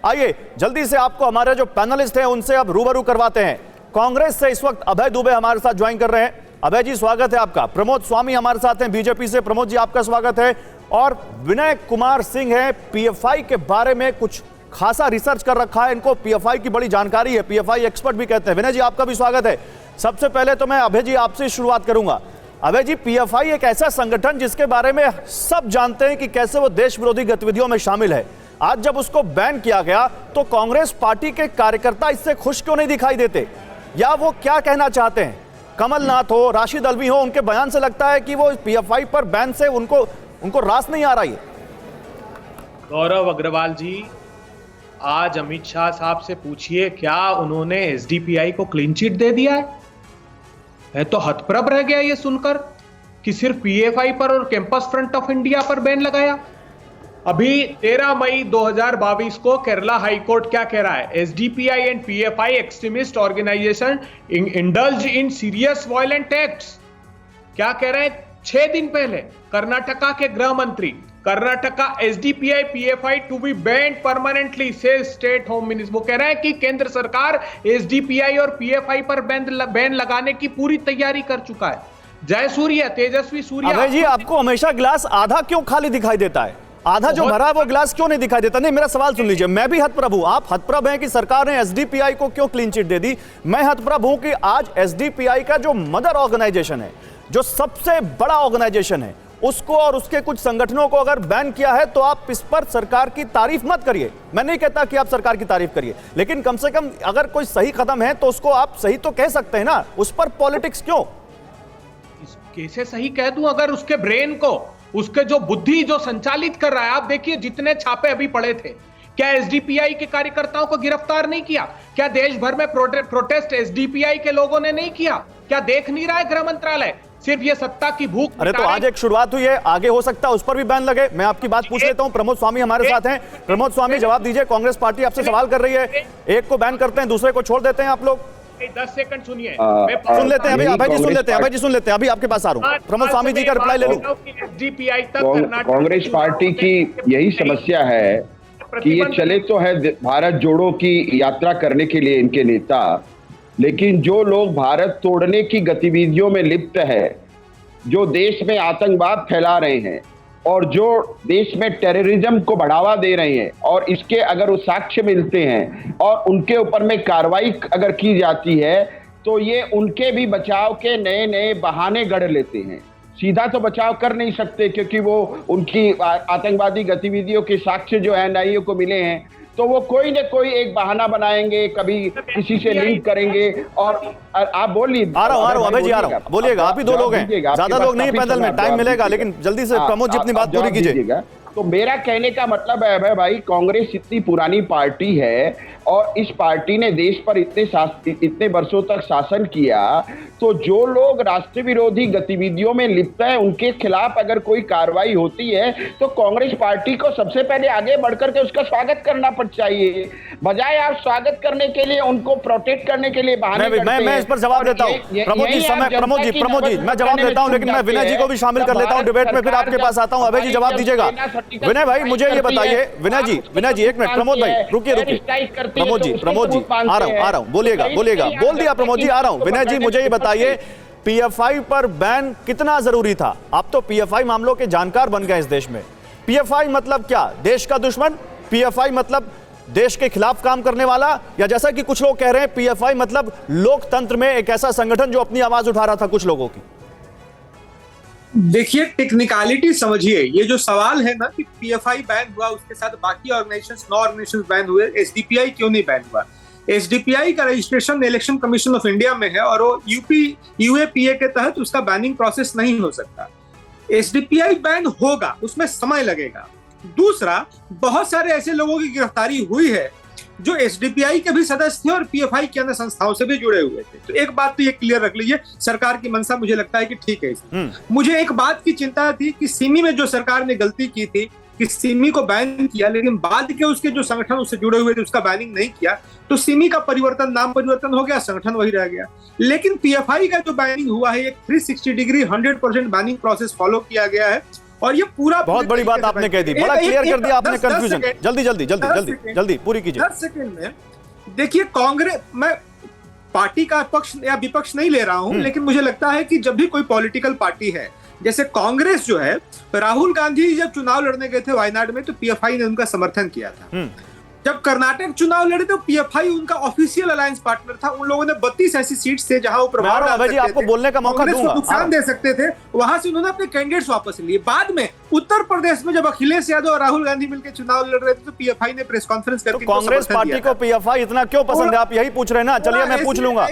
आइए जल्दी से आपको हमारे जो पैनलिस्ट हैं उनसे अब रूबरू करवाते हैं। कांग्रेस से इस वक्त अभय दुबे हमारे साथ ज्वाइन कर रहे हैं। अभय जी स्वागत है आपका। प्रमोद स्वामी हमारे साथ हैं बीजेपी से। प्रमोद जी आपका स्वागत है। और विनय कुमार सिंह है, पीएफआई के बारे में कुछ खासा रिसर्च कर रखा है, इनको पीएफआई की बड़ी जानकारी है, पीएफआई एक्सपर्ट भी कहते हैं। विनय जी आपका भी स्वागत है। सबसे पहले तो मैं अभय जी आपसे शुरुआत करूंगा। अभय जी, पीएफआई एक ऐसा संगठन जिसके बारे में सब जानते हैं कि कैसे वो देश विरोधी गतिविधियों में शामिल है। आज जब उसको बैन किया गया तो कांग्रेस पार्टी के कार्यकर्ता इससे खुश क्यों नहीं दिखाई देते, या वो क्या कहना चाहते हैं? कमलनाथ हो, राशिद अल्वी हो, उनके बयान से लगता है कि वो पीएफआई पर बैन से उनको रास नहीं आ रही है। गौरव अग्रवाल जी, आज अमित शाह साहब से पूछिए क्या उन्होंने एसडीपीआई को क्लीन चिट दे दिया है? मैं तो हतप्रभ रह गया ये सुनकर कि सिर्फ पीएफआई पर और कैंपस फ्रंट ऑफ इंडिया पर बैन लगाया। अभी 13 मई 2022 को केरला हाई कोर्ट क्या कह रहा है? SDPI and PFI extremist organization indulge in serious violent acts. क्या कह रहे हैं? 6 दिन पहले कर्नाटका के गृह मंत्री, Karnataka SDPI PFI to be banned permanently से स्टेट होम मिनिस्टर। वो कह रहे हैं कि केंद्र सरकार एसडीपीआई और पीएफआई पर बैन लगाने की पूरी तैयारी कर चुका है। जय सूर्य, तेजस्वी सूर्य। अभय जी, आपको हमेशा गिलास आधा क्यों खाली दिखाई देता है? आधा जो भरा है वो गिलास क्यों नहीं दिखाई देता? नहीं, मेरा सवाल सुन लीजिए। मैं भी हतप्रभ हूं। आप हतप्रभ हैं कि सरकार ने एसडीपीआई को क्यों क्लीन चिट दे दी। मैं हतप्रभ हूं कि आज एसडीपीआई का जो मदर ऑर्गेनाइजेशन है, जो सबसे बड़ा ऑर्गेनाइजेशन है, उसको और उसके कुछ संगठनों को अगर बैन किया है तो आप इस पर सरकार की तारीफ मत करिए। मैं नहीं कहता कि आप सरकार की तारीफ करिए, लेकिन कम से कम अगर कोई सही कदम है तो उसको आप सही तो कह सकते हैं ना। उस पर पॉलिटिक्स क्यों? कैसे सही कह दूं अगर उसके ब्रेन को, उसके जो बुद्धि जो संचालित कर रहा है। आप देखिए जितने छापे अभी पड़े थे, क्या एसडीपीआई के कार्यकर्ताओं को गिरफ्तार नहीं किया? क्या देश भर में प्रोटेस्ट एसडीपीआई के लोगों ने नहीं किया? क्या देख नहीं रहा है गृह मंत्रालय? सिर्फ ये सत्ता की भूख। अरे तो आज एक शुरुआत हुई है, आगे हो सकता है उस पर भी बैन लगे। मैं आपकी बात पूछ लेता हूं। प्रमोद स्वामी हमारे साथ हैं। प्रमोद स्वामी जवाब दीजिए। कांग्रेस पार्टी आपसे सवाल कर रही है, एक को बैन करते हैं, दूसरे को छोड़ देते हैं आप लोग। 10 सेकंड सुनिए, सुन लेते हैं। अभय जी सुन लेते हैं, अभय जी सुन लेते हैं। अभी आपके पास आ रहा हूं, प्रमोद स्वामी जी का रिप्लाई ले लूं। कांग्रेस पार्टी की यही समस्या है कि ये चले तो है भारत जोड़ो की यात्रा करने के लिए इनके नेता, लेकिन जो लोग भारत तोड़ने की गतिविधियों में लिप्त है, जो देश में आतंकवाद फैला रहे हैं और जो देश में टेररिज्म को बढ़ावा दे रहे हैं, और इसके अगर वो साक्ष्य मिलते हैं और उनके ऊपर में कार्रवाई अगर की जाती है तो ये उनके भी बचाव के नए नए बहाने गढ़ लेते हैं। सीधा तो बचाव कर नहीं सकते क्योंकि वो उनकी आतंकवादी गतिविधियों के साक्ष्य जो है एनआईए को मिले हैं, तो वो कोई न कोई एक बहाना बनाएंगे, कभी किसी से लिंक करेंगे। और आप बोलिए। आ रहा हूं अभय जी, आ रहा हूं, बोलिएगा। आप ही दो लोग हैं, ज्यादा लोग नहीं पैनल में, टाइम मिलेगा, लेकिन जल्दी से प्रमोद जी अपनी बात पूरी कीजिए। तो मेरा कहने का मतलब है अभय भाई, कांग्रेस इतनी पुरानी पार्टी है और इस पार्टी ने देश पर इतने वर्षों तक शासन किया, तो जो लोग राष्ट्र विरोधी गतिविधियों में लिप्त हैं उनके खिलाफ अगर कोई कार्रवाई होती है तो कांग्रेस पार्टी को सबसे पहले आगे बढ़कर के उसका स्वागत करना चाहिए, बजाय आप स्वागत करने के लिए उनको प्रोटेक्ट करने के लिए बहाने करते हैं। मैं इस पर जवाब देता हूं। प्रमोद जी मैं जवाब देता हूं, लेकिन मैं विनय जी को भी शामिल कर लेता हूं डिबेट में, फिर आपके पास आता हूं। अभय जी जवाब दीजिएगा। विनय भाई मुझे ये बताइए, विनय जी एक मिनट। प्रमोद भाई रुकिए। प्रमोद जी आ रहा हूं, बोलिएगा। बोल दिया प्रमोद जी, आ रहा हूं। विनय जी मुझे ये बताइए, पीएफआई पर बैन कितना जरूरी था? आप तो पीएफआई मामलों के जानकार बन गए इस देश में। पीएफआई मतलब क्या? देश का दुश्मन? पीएफआई मतलब देश के खिलाफ काम करने वाला? या जैसा कि कुछ लोग कह रहे हैं पीएफआई मतलब लोकतंत्र में एक ऐसा संगठन जो अपनी आवाज उठा रहा था कुछ लोगों की? देखिए, टेक्निकलिटी समझिए। ये जो सवाल है ना कि पीएफआई बैन हुआ, उसके साथ बाकी ऑर्गेनाइजेशंस, 9 ऑर्गेनाइजेशंस बैन हुए, एसडीपीआई क्यों नहीं बैन हुआ? एसडीपीआई का registration election commission of India में है और वो यूएपीए के तहत उसका बैनिंग प्रोसेस नहीं हो सकता। एसडीपीआई बैन होगा, उसमें समय लगेगा। दूसरा, बहुत सारे ऐसे लोगों की गिरफ्तारी हुई है जो एसडीपीआई के भी सदस्य थे और पीएफआई के अन्य संस्थाओं से भी जुड़े हुए थे। तो एक बात तो ये क्लियर रख लीजिए, सरकार की मंशा मुझे लगता है कि ठीक है इसमें। मुझे एक बात की चिंता थी कि सिमी में जो सरकार ने गलती की थी कि सिमी को बैन किया, लेकिन बाद के उसके जो संगठन उससे जुड़े हुए थे उसका बैनिंग नहीं किया, तो सिमी का नाम परिवर्तन हो गया, संगठन वही रह गया। लेकिन पीएफआई का जो बैनिंग हुआ है, एक 360 डिग्री 100% बैनिंग प्रोसेस फॉलो किया गया है और ये पूरा बहुत बड़ी बात आपने कह दी, बड़ा क्लियर कर दिया आपने कंफ्यूजन। जल्दी जल्दी जल्दी जल्दी जल्दी पूरी कीजिए। 10 सेकंड में देखिए, कांग्रेस, मैं पार्टी का पक्ष या विपक्ष नहीं ले रहा हूं, लेकिन मुझे लगता है कि जब भी कोई पॉलिटिकल पार्टी है, जैसे कांग्रेस जो है, राहुल गांधी जब चुनाव लड़ने गए थे वायनाड में तो पीएफआई ने उनका समर्थन किया था। जब कर्नाटक चुनाव लड़े तो पीएफआई उनका ऑफिशियल अलायंस पार्टनर था। उन लोगों ने 32 ऐसी सीट्स थे जहां वो प्रभाव डाल सकते थे, आपको बोलने का मौका दूंगा, नुकसान दे सकते थे, वहां से उन्होंने अपने कैंडिडेट्स वापस लिए। बाद में उत्तर प्रदेश में जब अखिलेश यादव और राहुल गांधी मिलकर चुनाव लड़ रहे थे तो पीएफआई ने प्रेस कॉन्फ्रेंस करके कांग्रेस पार्टी को पीएफआई इतना क्यों पसंद है, आप यही पूछ रहे हैं ना? चलिए मैं पूछ लूंगा।